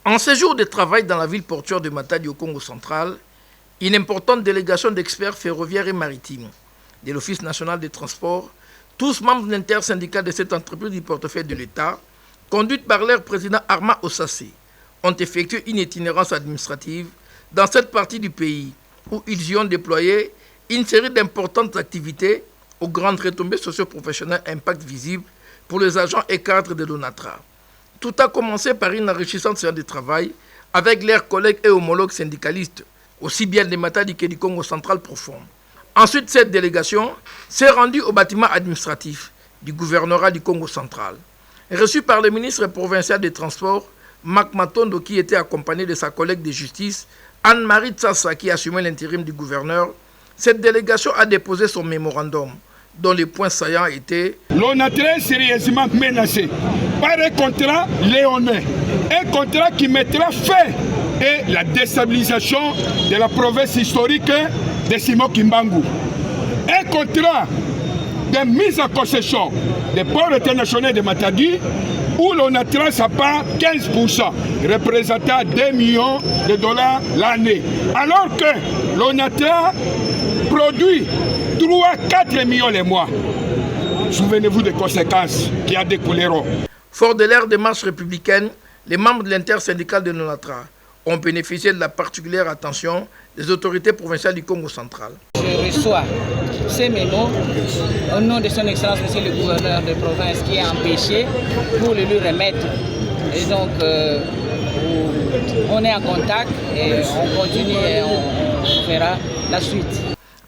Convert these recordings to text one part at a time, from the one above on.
En séjour de travail dans la ville portuaire de Matadi au Congo central, une importante délégation d'experts ferroviaires et maritimes de l'Office national des transports, tous membres intersyndicaux de cette entreprise du portefeuille de l'État, conduite par leur président Arma Osassé, ont effectué une itinérance administrative dans cette partie du pays où ils y ont déployé une série d'importantes activités aux grandes retombées socio-professionnelles impact visible pour les agents et cadres de l'ONATRA. Tout a commencé par une enrichissante séance de travail avec leurs collègues et homologues syndicalistes, aussi bien de Matadi que du Congo central profond. Ensuite, cette délégation s'est rendue au bâtiment administratif du gouvernorat du Congo central. Reçue par le ministre provincial des Transports, Mac Matondo, qui était accompagné de sa collègue de justice, Anne-Marie Tsassa, qui assumait l'intérim du gouverneur, cette délégation a déposé son mémorandum, dont les points saillants étaient: l'ONATRA est sérieusement menacé par un contrat léonin, un contrat qui mettra fin à la déstabilisation de la province historique de Simon Kimbangu, un contrat de mise en concession des ports internationaux de Matadi, où l'ONATRA sa part 15%, représentant 2 millions de dollars l'année. Alors que l'ONATRA produit 3-4 millions les mois. Souvenez-vous des conséquences qui en découleront. Fort de leur démarche républicaine, les membres de l'intersyndicale de l'ONATRA ont bénéficié de la particulière attention des autorités provinciales du Congo central. Je reçois ces mémos au nom de son Excellence, Monsieur le gouverneur de province, qui est empêché pour le lui remettre. Et donc, on est en contact et on continue et on verra la suite.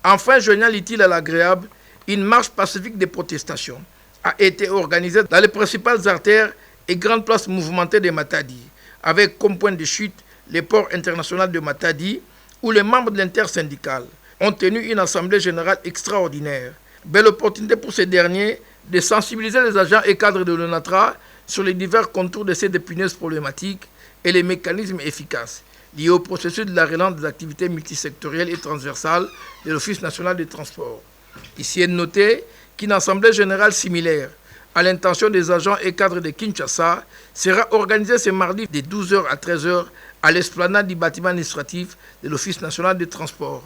Enfin, joignant l'utile à l'agréable, une marche pacifique de protestation a été organisée dans les principales artères et grandes places mouvementées de Matadi, avec comme point de chute les ports internationaux de Matadi, où les membres de l'intersyndicale ont tenu une assemblée générale extraordinaire. Belle opportunité pour ces derniers de sensibiliser les agents et cadres de l'ONATRA sur les divers contours de ces épineuses problématiques et les mécanismes efficaces liés au processus de la relance des activités multisectorielles et transversales de l'Office national des transports. Ici est noté qu'une assemblée générale similaire à l'intention des agents et cadres de Kinshasa sera organisée ce mardi de 12h à 13h à l'esplanade du bâtiment administratif de l'Office national des transports.